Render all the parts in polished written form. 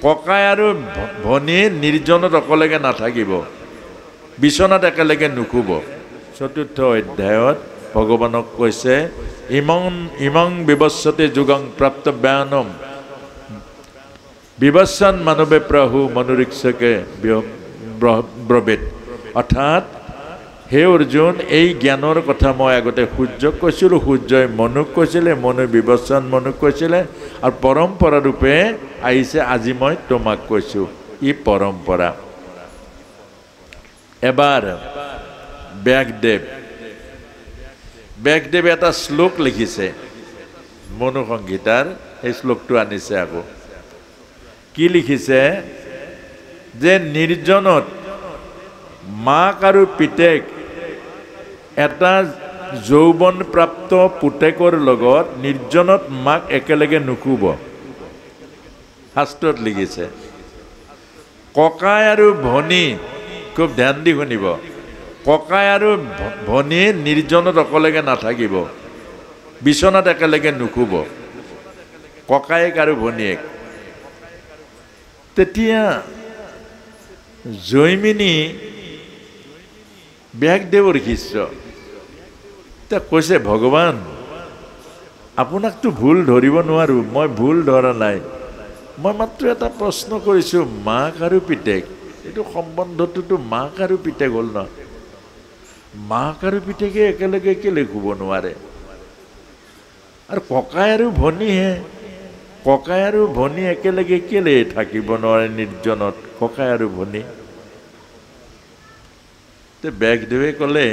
ককাই আৰু ভনী নিৰ্জনত অকলেগে নাথাকিব, বিচনাত একেলগে নুশুব। ৪ৰ্থ অধ্যায়ত ভগৱানক কৈছে ইমং বিবস্বতে যুগং প্ৰাপ্তব্যানম বিবস্বান মানৱে প্ৰভু মনোৰীক্ষকে ব্ৰৱেত। অৰ্থাৎ হে অৰ্জুন, এই জ্ঞানৰ কথা মই আগতে সূৰ্যক কৈছিলোঁ, সূৰ্যই মনুক কৈছিলে, মনুই বিবস্বান মনুক কৈছিলে, আৰু পৰম্পৰা ৰূপে আহিছে আজি মই তোমাক কৈছোঁ। ই পৰম্পৰা। এবাৰ ব্যাসদেৱে এটা শ্লোক লিখিছে মনু সংহিতাৰ, সেই শ্লোকটো আনিছে আকৌ। কি লিখিছে যে নিৰ্জনত মাক আৰু পিতেক এটা যৌৱনপ্ৰাপ্ত পুতেকৰ লগত নিৰ্জনত মাক একেলগে নুশুব। শাস্ত্ৰত লিখিছে। ককাই আৰু ভনী, খুব ধ্যান দি শুনিব, ককাই আৰু ভনী নিৰ্জনত অকলেগে নাথাকিব, বিচনাত একেলগে নুশুব, ককায়েক আৰু ভনীয়েক। তেতিয়া জৈমিনী ব্যাসদেৱৰ শিষ্য, কৈছে ভগৱান আপোনাকতো ভুল ধৰিব নোৱাৰোঁ, মই ভুল ধৰা নাই, মই মাত্ৰ এটা প্ৰশ্ন কৰিছোঁ, মাক আৰু পিতেক এইটো সম্বন্ধটোতো মাক আৰু পিতেক হ'ল ন, মাক আৰু পিতেকে একেলগে কেলে শুব নোৱাৰে? আৰু ককাই আৰু ভনীহে, ককাই আৰু ভনী একেলগে কেলে থাকিব নোৱাৰে নিৰ্জনত, ককাই আৰু ভনী? ব্যাসদেৱে ক'লে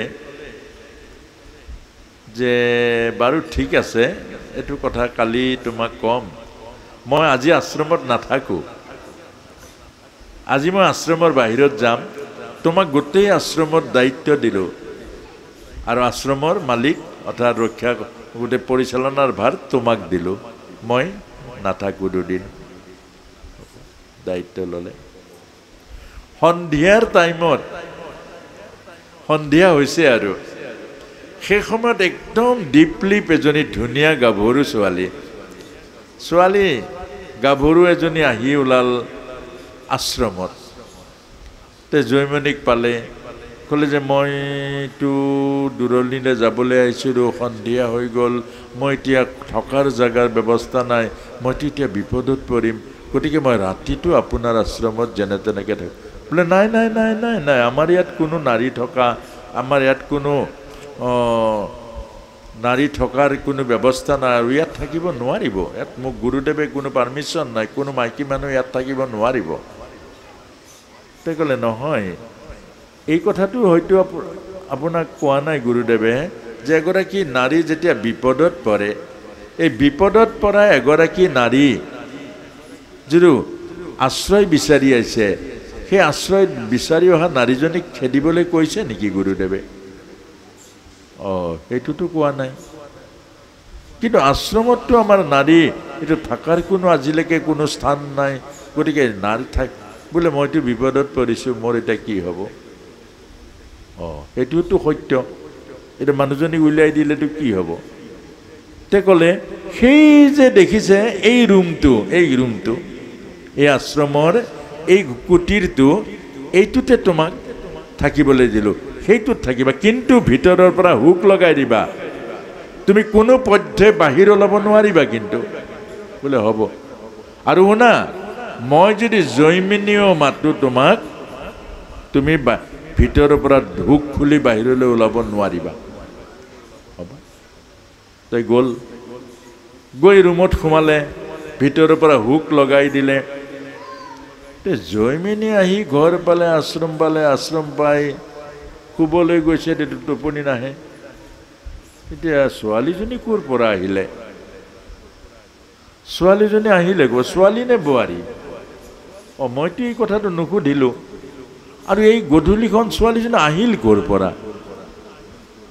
যে বাৰু ঠিক আছে, এইটো কথা কালি তোমাক ক'ম, মই আজি আশ্ৰমত নাথাকোঁ, আজি মই আশ্ৰমৰ বাহিৰত যাম, তোমাক গোটেই আশ্ৰমৰ দায়িত্ব দিলোঁ, আৰু আশ্ৰমৰ মালিক অৰ্থাৎ ৰক্ষা গোটেই পৰিচালনাৰ ভাৰ তোমাক দিলোঁ, মই নাথাকোঁ দুদিন। দায়িত্ব ল'লে। সন্ধিয়াৰ টাইমত, সন্ধিয়া হৈছে আৰু সেই সময়ত একদম দীপলিপ এজনী ধুনীয়া গাভৰু ছোৱালী গাভৰু এজনী আহি ওলাল আশ্ৰমত। জয়মণিক পালে, ক'লে যে মইতো দূৰণিলৈ যাবলৈ আহিছিলোঁ, সন্ধিয়া হৈ গ'ল, মই এতিয়া থকাৰ জেগাৰ ব্যৱস্থা নাই, মইতো এতিয়া বিপদত পৰিম, গতিকে মই ৰাতিটো আপোনাৰ আশ্ৰমত যেনে তেনেকৈ থাকোঁ। বোলে নাই নাই নাই নাই নাই, আমাৰ ইয়াত কোনো নাৰী থকা, আমাৰ ইয়াত কোনো নাৰী থকাৰ কোনো ব্যৱস্থা নাই, আৰু ইয়াত থাকিব নোৱাৰিব, ইয়াত মোক গুৰুদেৱে কোনো পাৰ্মিশ্যন নাই, কোনো মাইকী মানুহ ইয়াত থাকিব নোৱাৰিব। তেওঁ ক'লে নহয়, এই কথাটো হয়তো আপোনাক কোৱা নাই গুৰুদেৱে, যে এগৰাকী নাৰী যেতিয়া বিপদত পৰে, এই বিপদত পৰা এগৰাকী নাৰী যিটো আশ্ৰয় বিচাৰি আহিছে, সেই আশ্ৰয় বিচাৰি অহা নাৰীজনীক খেদিবলৈ কৈছে নেকি গুৰুদেৱে? সেইটোতো কোৱা নাই, কিন্তু আশ্ৰমততো আমাৰ নাৰী এইটো থকাৰ কোনো আজিলৈকে কোনো স্থান নাই, গতিকে নাৰী বোলে মইতো বিপদত পৰিছোঁ, মোৰ এতিয়া কি হ'ব? সেইটোতো সত্য, এতিয়া মানুহজনীক উলিয়াই দিলেতো কি হ'ব? তেওঁ ক'লে সেই যে দেখিছে এই ৰুমটো, এই আশ্ৰমৰ এই কুটিৰটো, এইটোতে তোমাক থাকিবলৈ দিলোঁ, সেইটোত থাকিবা, কিন্তু ভিতৰৰ পৰা হুক লগাই দিবা, তুমি কোনো পধ্যে বাহিৰ ওলাব নোৱাৰিবা কিন্তু। বোলে হ'ব। আৰু শুনা, মই যদি জৈমিনীও মাতো তোমাক, তুমি ভিতৰৰ পৰা হুক খুলি বাহিৰলৈ ওলাব নোৱাৰিবা। হ'ব। তই গৈ ৰুমত সোমালে, ভিতৰৰ পৰা হুক লগাই দিলে। জৈমিনী আহি ঘৰ পালে, আশ্ৰম পাই শুবলৈ গৈছে, তেতিয়া টোপনি নাহে। এতিয়া ছোৱালীজনী ক'ৰ পৰা আহিলে? ছোৱালীজনী আহিলে ছোৱালী নে বোৱাৰী? মইতো এই কথাটো নুসুধিলোঁ, আৰু এই গধূলিখন ছোৱালীজনী আহিল ক'ৰ পৰা?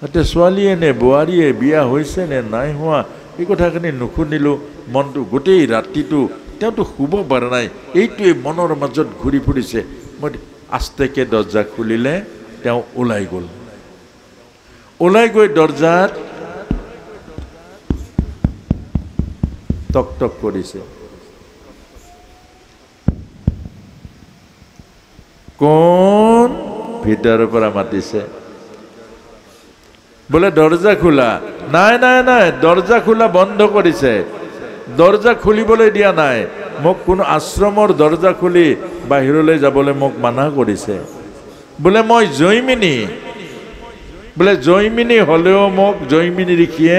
এতিয়া ছোৱালীয়ে নে বোৱাৰীয়ে, বিয়া হৈছে নে নাই হোৱা, এই কথাখিনি নুশুনিলোঁ। মনটো গোটেই ৰাতিটো তেওঁতো শুব পৰা নাই, এইটোৱে মনৰ মাজত ঘূৰি ফুৰিছে। মই আস্তেকে দৰ্জা খুলিলে, তেওঁ ওলাই গ'ল। ওলাই গৈ দৰ্জাত টক টক কৰিছে। কোন ভিতৰৰ পৰা মাতিছে বোলে দৰজা খোলা নাই নাই নাই দৰজা খোলা বন্ধ কৰিছে দৰজা খুলিবলৈ দিয়া নাই মোক কোনো আশ্ৰমৰ দৰজা খুলি বাহিৰলৈ যাবলৈ মোক মানা কৰিছে বোলে মই জয়মিনী বোলে জয়মিনী হলেও মোক জয়মিনী ঋষিয়ে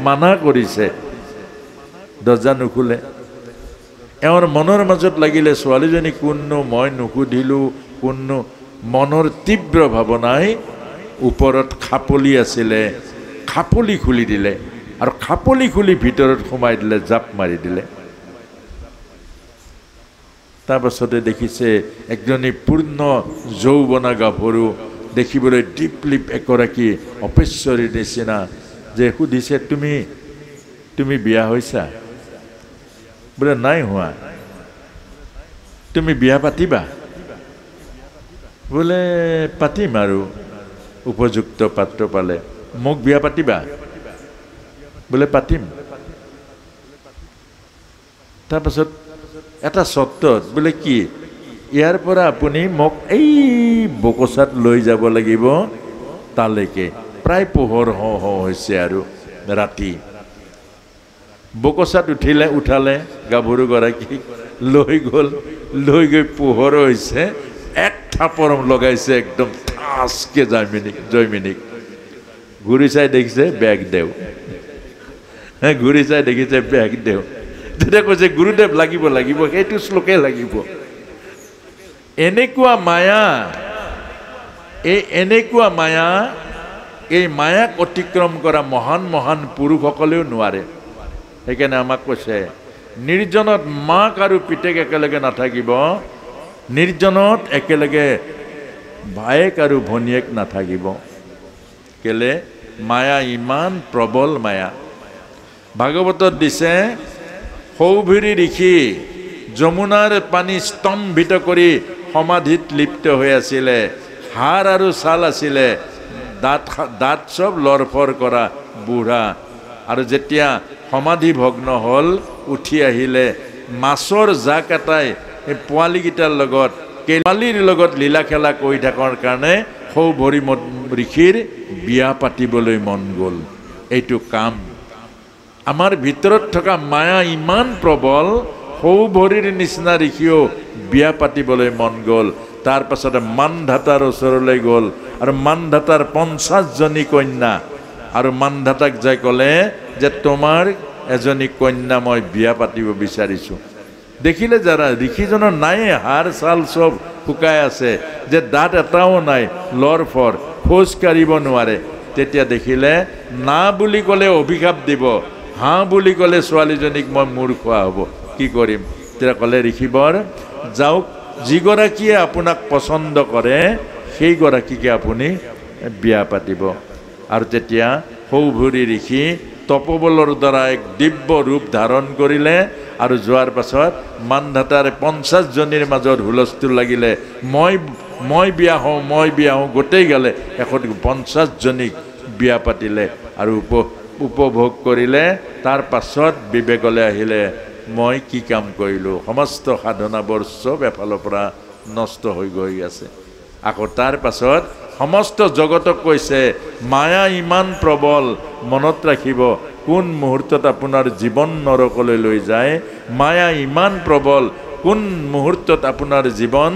মানা কৰিছে দৰজা নুখুলে এওঁৰ মনৰ মাজত লাগিলে ছোৱালীজনী কোননো মই নুসুধিলো কোননো মনৰ তীব্ৰ ভাৱনাই ওপৰত খাপলি আছিলে খাপলি খুলি দিলে আৰু খাপলি খুলি ভিতৰত সোমাই দিলে জাপ মাৰি দিলে তাৰপাছতে দেখিছে একজনী পূৰ্ণ যৌৱনা গাভৰু দেখিবলৈ দীপলিপ এগৰাকী অপেশ্বৰীৰ নিচিনা যে সুধিছে তুমি বিয়া হৈছা বোলে নাই হোৱা তুমি বিয়া পাতিবা বোলে পাতিম আৰু উপযুক্ত পাত্ৰ পালে মোক বিয়া পাতিবা বোলে পাতিম তাৰপাছত এটা চৰ্তত বোলে কি ইয়াৰ পৰা আপুনি মোক এই বকচাত লৈ যাব লাগিব তালৈকে প্ৰায় পোহৰ হৈছে আৰু ৰাতি বকচাত উঠালে গাভৰুগৰাকী লৈ গৈ পোহৰ হৈছে এক থাপৰ লগাইছে একদম ঠাচকে জয়মিনীক ঘূৰি চাই দেখিছে বেগ দেও ঘূৰি চাই দেখিছে বেগ দেও তেতিয়া কৈছে গুৰুদেৱ লাগিব সেইটো শ্লোকে লাগিব এনেকুৱা মায়া এই মায়াক অতিক্ৰম কৰা মহান পুৰুষসকলেও নোৱাৰে সেইকাৰণে আমাক কৈছে নিৰ্জনত মাক আৰু পিতেক একেলগে নাথাকিব নিৰ্জনত একেলগে ভায়েক আৰু ভনীয়েক নাথাকিব কেলে মায়া ইমান প্ৰবল মায়া ভাগৱতত দিছে সৌভিৰী ঋষি যমুনাৰ পানী স্তম্ভিত কৰি সমাধিত লিপ্ত হৈ আছিলে হাড় আৰু ছাল আছিলে দাঁত চব লৰফৰ কৰা বুঢ়া আৰু যেতিয়া সমাধি ভগ্ন হ'ল উঠি আহিলে মাছৰ জাক এটাই এই পোৱালীকেইটাৰ লগত পোৱালীৰ লগত লীলা খেলা কৰি থকাৰ কাৰণে সৌভৰী ঋষিৰ বিয়া পাতিবলৈ মন গ'ল এইটো কাম আমাৰ ভিতৰত থকা মায়া ইমান প্ৰবল সৌভৰীৰ নিচিনা ঋষিও বিয়া পাতিবলৈ মন গ'ল তাৰপাছতে মানধাতাৰ ওচৰলৈ গ'ল আৰু মানধাতাৰ 50জনী কন্যা আৰু মানধাতাক যাই ক'লে যে তোমাৰ এজনী কন্যা মই বিয়া পাতিব বিচাৰিছোঁ দেখিলে যাৰা ঋষিজনৰ নাই হাড় ছাল চব শুকাই আছে যে দাঁত এটাও নাই লৰফৰ খোজ কাঢ়িব নোৱাৰে তেতিয়া দেখিলে না বুলি ক'লে অভিশাপ দিব হাঁ বুলি ক'লে ছোৱালীজনীক মই মূৰ খোৱা হ'ব কি কৰিম তেতিয়া ক'লে ঋষিবৰ যাওক যিগৰাকীয়ে আপোনাক পচন্দ কৰে সেইগৰাকীকে আপুনি বিয়া পাতিব আৰু তেতিয়া সৌভৰী ঋষি তপোবলৰ দ্বাৰা এক দিব্য ৰূপ ধাৰণ কৰিলে আৰু যোৱাৰ পাছত মানধাতাৰ 50জনীৰ মাজত হুলস্থুল লাগিলে মই বিয়া হওঁ গোটেই গালে শেষত 50জনীক বিয়া পাতিলে আৰু উপভোগ কৰিলে তাৰ পাছত বিবেকলৈ আহিলে মই কি কাম কৰিলোঁ সমস্ত সাধনাবোৰ চব এফালৰ পৰা নষ্ট হৈ গৈ আছে আকৌ তাৰ পাছত সমস্ত জগতক কৈছে মায়া ইমান প্ৰবল মনত ৰাখিব কোন মুহূৰ্তত আপোনাৰ জীৱন নৰকলৈ লৈ যায় মায়া ইমান প্ৰবল কোন মুহূৰ্তত আপোনাৰ জীৱন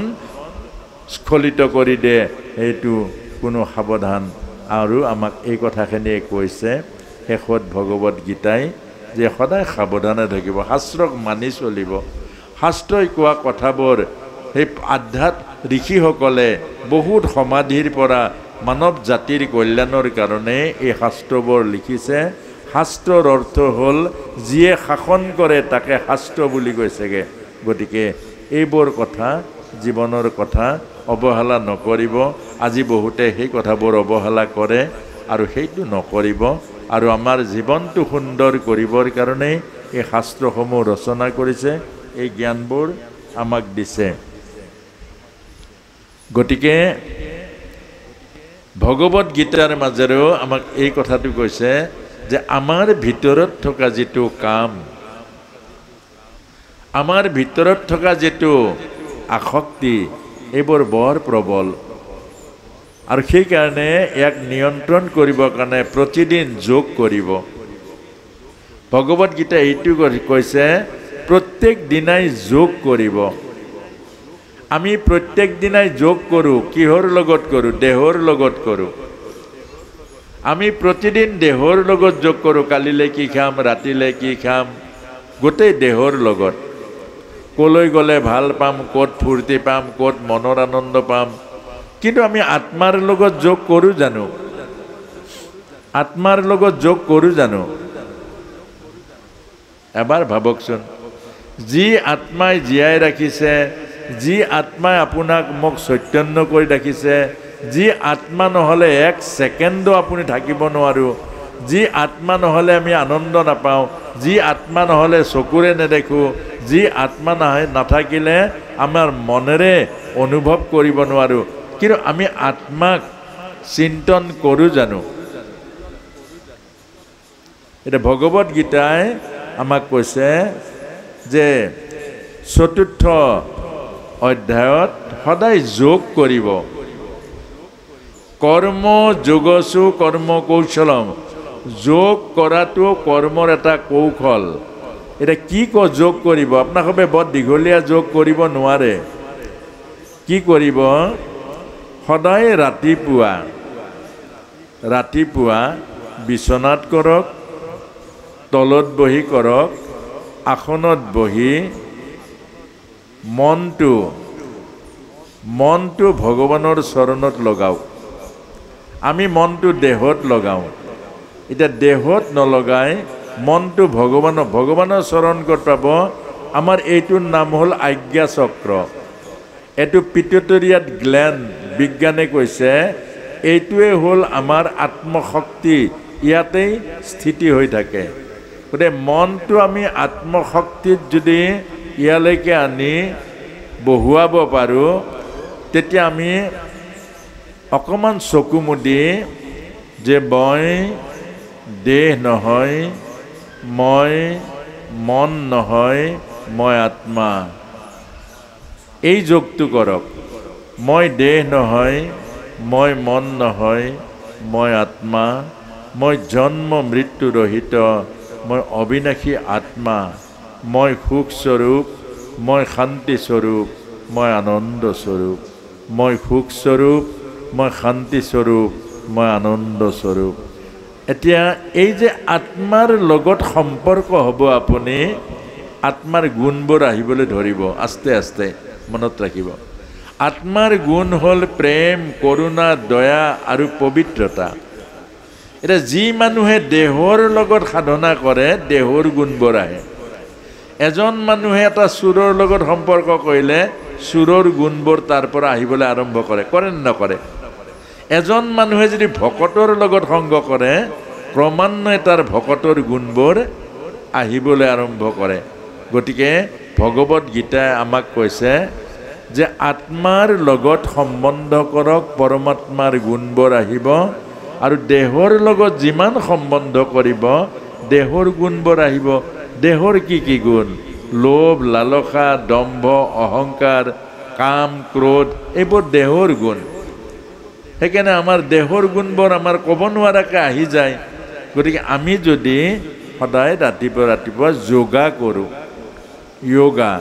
স্খলিত কৰি দিয়ে এইটো কোনো সাৱধান আৰু আমাক এই কথাখিনিয়ে কৈছে শেষত ভগৱত গীতাই যে সদায় সাৱধানে থাকিব শাস্ত্ৰক মানি চলিব শাস্ত্ৰই কোৱা কথাবোৰ সেই আধ্যাত্ম ঋষিসকলে বহুত সমাধিৰ পৰা মানৱ জাতিৰ কল্যাণৰ কাৰণে এই শাস্ত্ৰবোৰ লিখিছে শাস্ত্ৰৰ অৰ্থ হ'ল যিয়ে শাসন কৰে তাকে শাস্ত্ৰ বুলি কৈছেগে গতিকে এইবোৰ কথা জীৱনৰ কথা অৱহেলা নকৰিব আজি বহুতে সেই কথাবোৰ অৱহেলা কৰে আৰু সেইটো নকৰিব আৰু আমাৰ জীৱনটো সুন্দৰ কৰিবৰ কাৰণে এই শাস্ত্ৰসমূহ ৰচনা কৰিছে এই জ্ঞানবোৰ আমাক দিছে গতিকে ভগৱত গীতাৰ মাজেৰেও আমাক এই কথাটো কৈছে যে আমাৰ ভিতৰত থকা যিটো কাম আমাৰ ভিতৰত থকা যিটো আসক্তি এইবোৰ বৰ প্ৰবল আৰু সেইকাৰণে ইয়াক নিয়ন্ত্ৰণ কৰিবৰ কাৰণে প্ৰতিদিন যোগ কৰিব ভগৱত গীতা এইটো কৈছে প্ৰত্যেক দিনাই যোগ কৰিব আমি প্ৰত্যেক দিনাই যোগ কৰোঁ কিহৰ লগত কৰোঁ দেহৰ লগত কৰোঁ আমি প্ৰতিদিন দেহৰ লগত যোগ কৰোঁ কালিলৈ কি খাম ৰাতিলৈ কি খাম গোটেই দেহৰ লগত কলৈ গ'লে ভাল পাম ক'ত ফূৰ্তি পাম ক'ত মনৰ আনন্দ পাম কিন্তু আমি আত্মাৰ লগত যোগ কৰোঁ জানো আত্মাৰ লগত যোগ কৰোঁ জানো এবাৰ ভাবকচোন যি আত্মাই জীয়াই ৰাখিছে যি আত্মাই আপোনাক মোক চৈতন্য কৰি ৰাখিছে যি আত্মা নহ'লে এক ছেকেণ্ডো আপুনি থাকিব নোৱাৰো যি আত্মা নহ'লে আমি আনন্দ নাপাওঁ যি আত্মা নহ'লে চকুৰে নেদেখোঁ যি আত্মা নাথাকিলে আমাৰ মনেৰে অনুভৱ কৰিব নোৱাৰোঁ কিন্তু আমি আত্মাক চিন্তন কৰোঁ জানো এটা ভগৱত গীতাই আমাক কৈছে যে চতুৰ্থ অধ্যায়ত সদায় যোগ কৰিব কৰ্ম যোগসু কৰ্ম কৌশলম যোগ কৰাটো কৰ্মৰ এটা কৌশল এটা কি যোগ কৰিব আপোনালোকে বৰ দীঘলীয়া যোগ কৰিব নোৱাৰে কি কৰিব সদায় ৰাতিপুৱা বিচনাত কৰক তলত বহি কৰক আসনত বহি মনটো ভগৱানৰ চৰণত লগাওক আমি মনটো দেহত লগাওঁ এতিয়া দেহত নলগাই মনটো ভগৱানৰ চৰণ ক'ত পাব আমাৰ এইটোৰ নাম হ'ল আজ্ঞা চক্ৰ এইটো পিটুটৰিয়াত গ্লেণ্ড বিজ্ঞানে কৈছে এইটোৱে হ'ল আমাৰ আত্মশক্তি ইয়াতেই স্থিতি হৈ থাকে গতিকে মনটো আমি আত্মশক্তিত যদি ইয়ালৈকে আনি বহুৱাব পাৰোঁ তেতিয়া আমি অকণমান চকু মুদি যে মই দেহ নহয় মই মন নহয় মই আত্মা এই যোগটো কৰক মই দেহ নহয় মই মন নহয় মই আত্মা মই জন্ম মৃত্যু ৰহিত মই অবিনাশী আত্মা মই সুখ স্বৰূপ মই শান্তি স্বৰূপ মই আনন্দ স্বৰূপ মই সুখ স্বৰূপ মই শান্তি স্বৰূপ মই আনন্দ স্বৰূপ এতিয়া এই যে আত্মাৰ লগত সম্পৰ্ক হ'ব আপুনি আত্মাৰ গুণবোৰ আহিবলৈ ধৰিব আস্তে আস্তে মনত ৰাখিব আত্মাৰ গুণ হ'ল প্ৰেম কৰুণা দয়া আৰু পবিত্ৰতা এটা যি মানুহে দেহৰ লগত সাধনা কৰে দেহৰ গুণবোৰ আহে এজন মানুহে এটা চুৰৰ লগত সম্পৰ্ক কৰিলে চুৰৰ গুণবোৰ তাৰ পৰা আহিবলৈ আৰম্ভ কৰে নকৰে এজন মানুহে যদি ভকতৰ লগত সংগ কৰে ক্ৰমান্বয়ে তাৰ ভকতৰ গুণবোৰ আহিবলৈ আৰম্ভ কৰে গতিকে ভগৱত গীতাই আমাক কৈছে যে আত্মাৰ লগত সম্বন্ধ কৰক পৰমাত্মাৰ গুণবোৰ আহিব আৰু দেহৰ লগত যিমান সম্বন্ধ কৰিব দেহৰ গুণবোৰ আহিব দেহৰ কি গুণ লোভ লালসা দম্ভ অহংকাৰ কাম ক্ৰোধ এইবোৰ দেহৰ গুণ সেইকাৰণে আমাৰ দেহৰ গুণবোৰ আমাৰ ক'ব নোৱাৰাকৈ আহি যায় গতিকে আমি যদি সদায় ৰাতিপুৱা যোগা কৰোঁ যোগা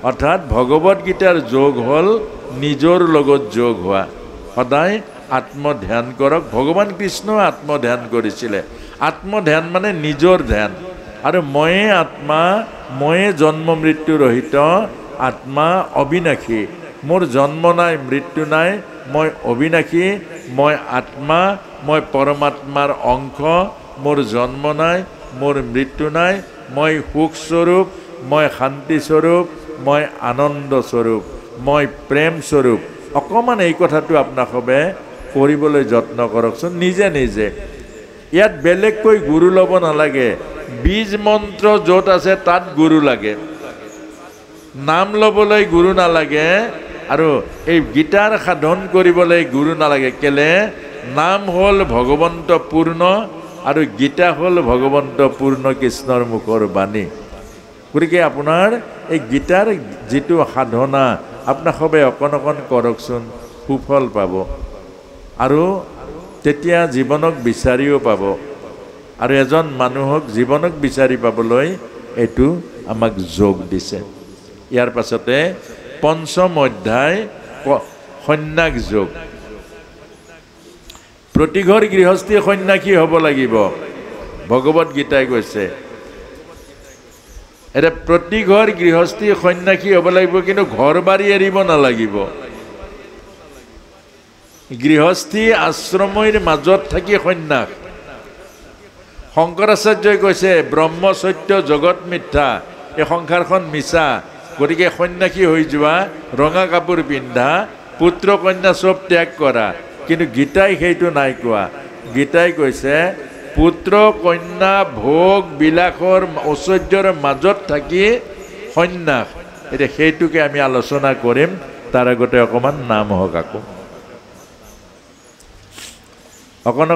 অৰ্থাৎ ভগৱত গীতাৰ যোগ হ'ল নিজৰ লগত যোগ হোৱা সদায় আত্মধ্যান কৰক ভগৱান কৃষ্ণই আত্মধ্যান কৰিছিলে আত্মধ্যান মানে নিজৰ ধ্যান আৰু ময়ে আত্মা ময়ে জন্ম মৃত্যু ৰহিত আত্মা অবিনাশী মোৰ জন্ম নাই মৃত্যু নাই মই অবিনাশী মই আত্মা মই পৰমাত্মাৰ অংশ মোৰ জন্ম নাই মোৰ মৃত্যু নাই মই সুখ স্বৰূপ মই শান্তি স্বৰূপ মই আনন্দ স্বৰূপ মই প্ৰেম স্বৰূপ অকণমান এই কথাটো আপোনালোকে কৰিবলৈ যত্ন কৰকচোন নিজে ইয়াত বেলেগকৈ গুৰু ল'ব নালাগে বীজ মন্ত্ৰ য'ত আছে তাত গুৰু লাগে নাম ল'বলৈ গুৰু নালাগে আৰু এই গীতাৰ সাধন কৰিবলৈ গুৰু নালাগে কেলে নাম হ'ল ভগৱন্ত পূৰ্ণ আৰু গীতা হ'ল ভগৱন্ত পূৰ্ণ কৃষ্ণৰ মুখৰ বাণী গতিকে আপোনাৰ এই গীতাৰ যিটো সাধনা আপোনাক সবে অকণ অকণ কৰকচোন, সুফল পাব আৰু তেতিয়া জীৱনক বিচাৰিও পাব। আৰু এজন মানুহক জীৱনক বিচাৰি পাবলৈ এইটো আমাক যোগ দিছে। ইয়াৰ পাছতে পঞ্চম অধ্যায় সন্ন্যাস যোগ। প্ৰতিঘৰ গৃহস্থী সন্ন্যাসী হ'ব লাগিব, ভগৱত গীতাই কৈছে। এতিয়া প্ৰতিঘৰ গৃহস্থী সন্ন্যাসী হ'ব লাগিব, কিন্তু ঘৰ বাৰী এৰিব নালাগিব। গৃহস্থী আশ্ৰমৰ মাজত থাকি সন্ন্যাস। শংকৰাচাৰ্যই কৈছে ব্ৰহ্ম সত্য জগত মিথ্যা, এই সংসাৰখন মিছা, গতিকে সন্ন্যাসী হৈ যোৱা, ৰঙা কাপোৰ পিন্ধা, পুত্ৰ কন্যা চব ত্যাগ কৰা। কিন্তু গীতাই সেইটো নাই কোৱা। গীতাই কৈছে পুত্ৰ কন্যা ভোগ বিলাসৰ ঐশ্বৰ্যৰ মাজত থাকি সন্ন্যাস। এতিয়া সেইটোকে আমি আলোচনা কৰিম, তাৰ আগতে অকণমান নাম হওক আকৌ অকণ